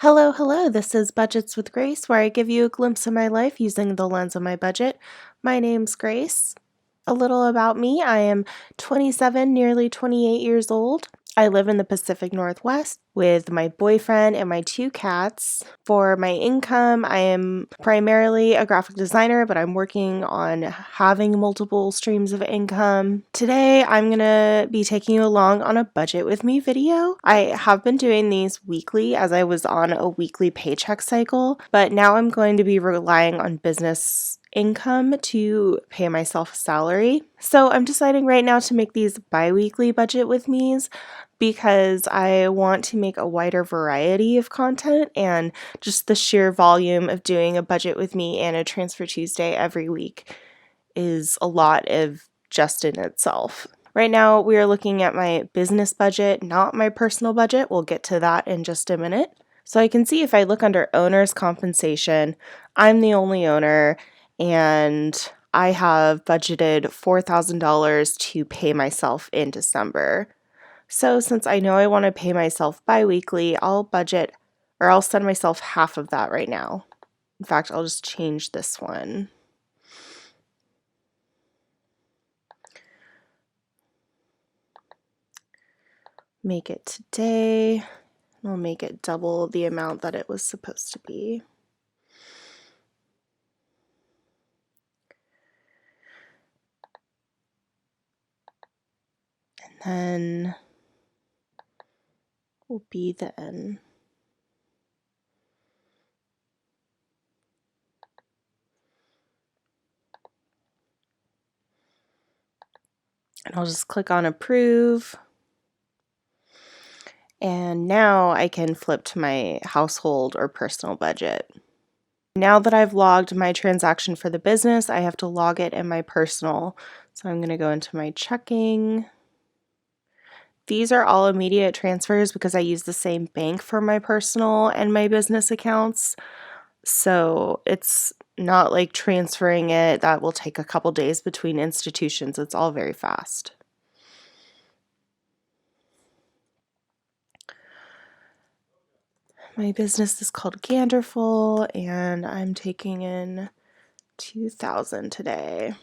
Hello, hello. This is Budgets with Grace, where I give you a glimpse of my life using the lens of my budget. My name's Grace. A little about me. I am 27, nearly 28 years old. I live in the Pacific Northwest with my boyfriend and my 2 cats. For my income, I am primarily a graphic designer, but I'm working on having multiple streams of income. Today, I'm going to be taking you along on a budget with me video. I have been doing these weekly as I was on a weekly paycheck cycle, but now I'm going to be relying on business income to pay myself a salary. So I'm deciding right now to make these bi-weekly budget with me's because I want to make a wider variety of content, and just the sheer volume of doing a budget with me and a Transfer Tuesday every week is a lot of just in itself. Right now, we are looking at my business budget, not my personal budget. We'll get to that in just a minute. So I can see if I look under owner's compensation, I'm the only owner, and I have budgeted $4,000 to pay myself in December. So since I know I want to pay myself bi-weekly, I'll send myself half of that right now. In fact, I'll just change this one. Make it today. I'll make it double the amount that it was supposed to be. And then will be the N. And I'll just click on approve. And now I can flip to my household or personal budget. Now that I've logged my transaction for the business, I have to log it in my personal. So I'm going to go into my checking. These are all immediate transfers because I use the same bank for my personal and my business accounts. So it's not like transferring it that will take a couple days between institutions. It's all very fast. My business is called Ganderful, and I'm taking in $2,000 today.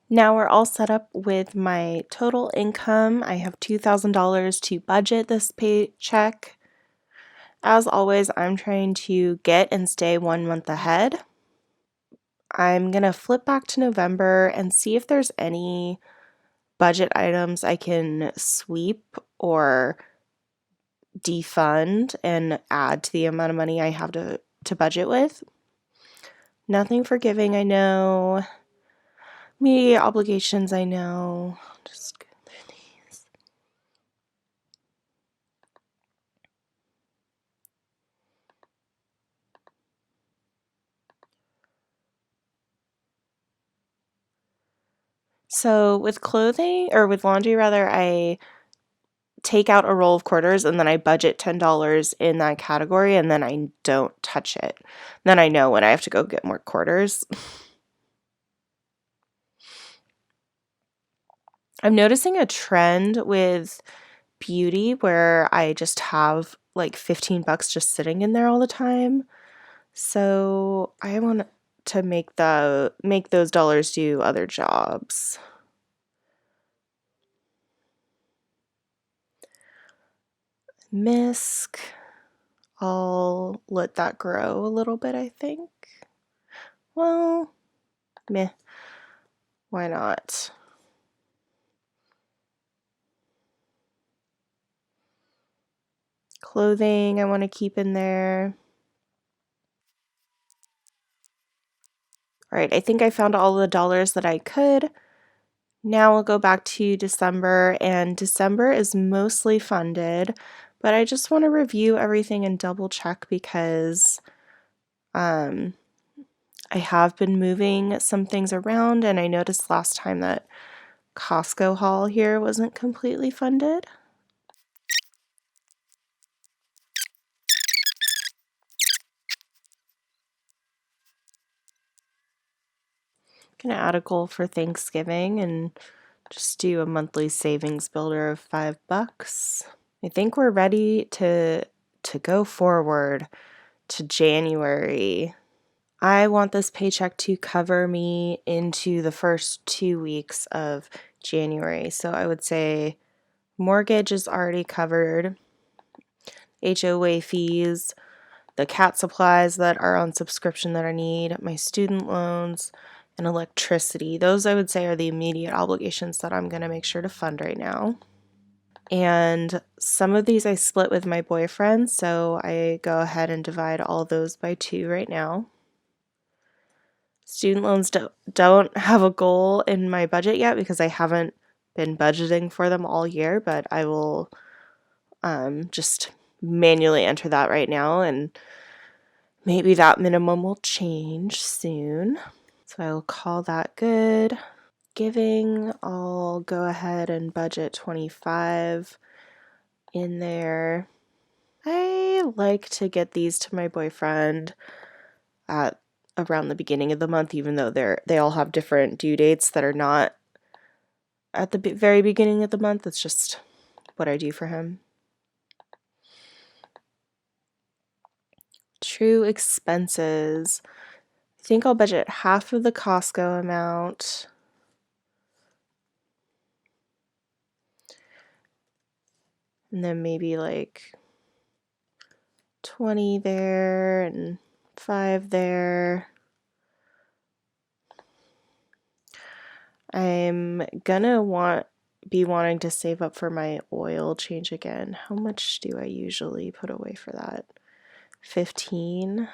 Now we're all set up with my total income. I have $2,000 to budget this paycheck. As always, I'm trying to get and stay 1 month ahead. I'm going to flip back to November and see if there's any budget items I can sweep or defund and add to the amount of money I have to budget with. Nothing for giving, I know. Media obligations, I know. Just go through these. So with clothing, or with laundry rather, I take out a roll of quarters and then I budget $10 in that category, and then I don't touch it. Then I know when I have to go get more quarters. I'm noticing a trend with beauty where I just have like $15 just sitting in there all the time. So I want to make those dollars do other jobs. Misc. I'll let that grow a little bit, I think. Well, meh. Why not? Clothing I want to keep in there. All right, I think I found all the dollars that I could. Now we'll go back to December, and December is mostly funded, but I just want to review everything and double check because I have been moving some things around, and I noticed last time that Costco haul here wasn't completely funded. Gonna add a goal for Thanksgiving and just do a monthly savings builder of $5. I think we're ready to go forward to January. I want this paycheck to cover me into the first 2 weeks of January. So I would say mortgage is already covered, HOA fees, the cat supplies that are on subscription that I need, my student loans, and electricity. Those I would say are the immediate obligations that I'm going to make sure to fund right now. And some of these I split with my boyfriend, so I go ahead and divide all those by 2 right now. Student loans don't have a goal in my budget yet because I haven't been budgeting for them all year, but I will just manually enter that right now, and maybe that minimum will change soon. So I will call that good. Giving, I'll go ahead and budget 25 in there. I like to get these to my boyfriend at around the beginning of the month, even though they all have different due dates that are not at the very beginning of the month. It's just what I do for him. True expenses. I think I'll budget half of the Costco amount. And then maybe like 20 there and 5 there. I'm gonna be wanting to save up for my oil change again. How much do I usually put away for that? 15.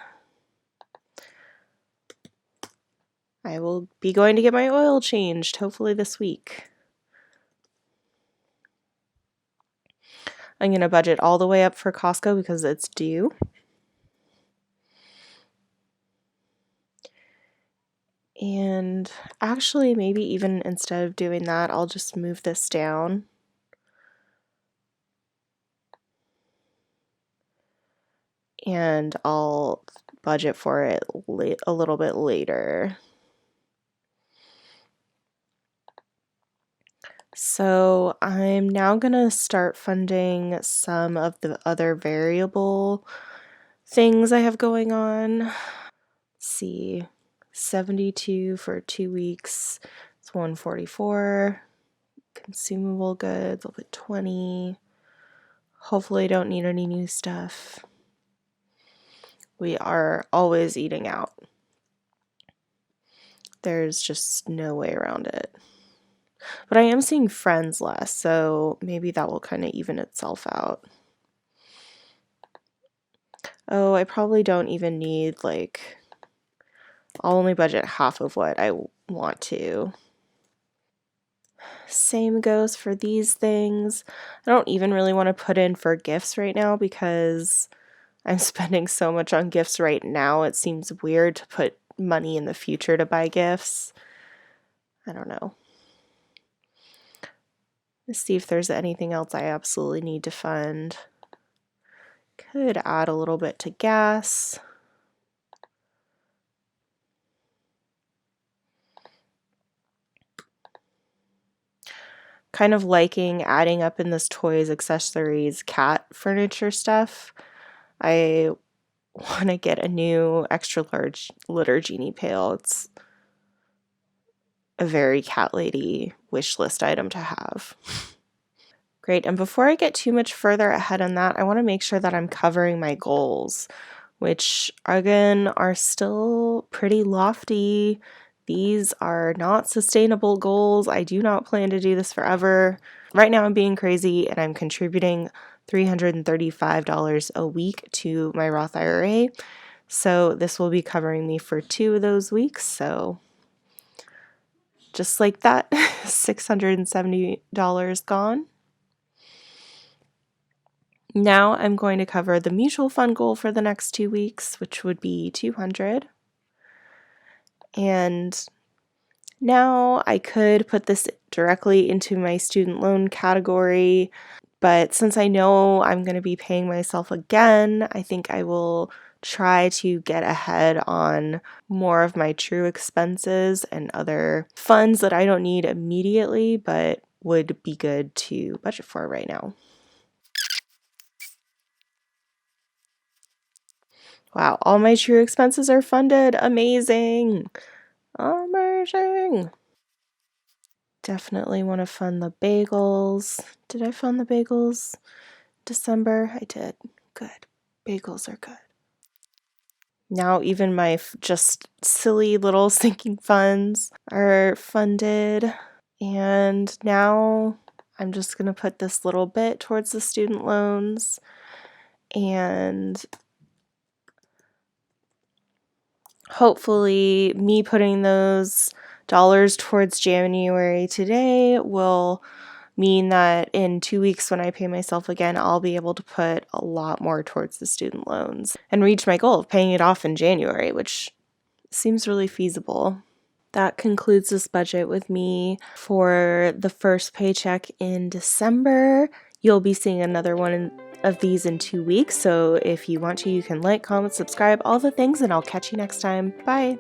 I will be going to get my oil changed hopefully this week. I'm going to budget all the way up for Costco because it's due. And actually, maybe even instead of doing that, I'll just move this down. And I'll budget for it a little bit later. So I'm now going to start funding some of the other variable things I have going on. Let's see, 72 for 2 weeks, it's 144. Consumable goods, I'll put 20. Hopefully I don't need any new stuff. We are always eating out. There's just no way around it. But I am seeing friends less, so maybe that will kind of even itself out. Oh, I probably don't even need, I'll only budget half of what I want to. Same goes for these things. I don't even really want to put in for gifts right now because I'm spending so much on gifts right now. It seems weird to put money in the future to buy gifts. I don't know. Let's see if there's anything else I absolutely need to fund. Could add a little bit to gas. Kind of liking adding up in this toys, accessories, cat furniture stuff. I want to get a new extra large litter genie pail. It's a very cat lady wish list item to have. Great, and before I get too much further ahead on that, I want to make sure that I'm covering my goals, which again are still pretty lofty. These are not sustainable goals. I do not plan to do this forever. Right now I'm being crazy and I'm contributing $335 a week to my Roth IRA. So this will be covering me for 2 of those weeks. So just like that, $670 gone. Now I'm going to cover the mutual fund goal for the next 2 weeks, which would be $200. And now I could put this directly into my student loan category, but since I know I'm going to be paying myself again, I think I will try to get ahead on more of my true expenses and other funds that I don't need immediately, but would be good to budget for right now. Wow, all my true expenses are funded. Amazing. Amazing. Definitely want to fund the bagels. Did I fund the bagels December? I did. Good. Bagels are good. Now even my just silly little sinking funds are funded. And now I'm just going to put this little bit towards the student loans. And hopefully me putting those dollars towards January today will mean that in 2 weeks when I pay myself again, I'll be able to put a lot more towards the student loans and reach my goal of paying it off in January, which seems really feasible. That concludes this budget with me for the first paycheck in December. You'll be seeing another one of these in 2 weeks, so if you want to, you can like, comment, subscribe, all the things, and I'll catch you next time. Bye!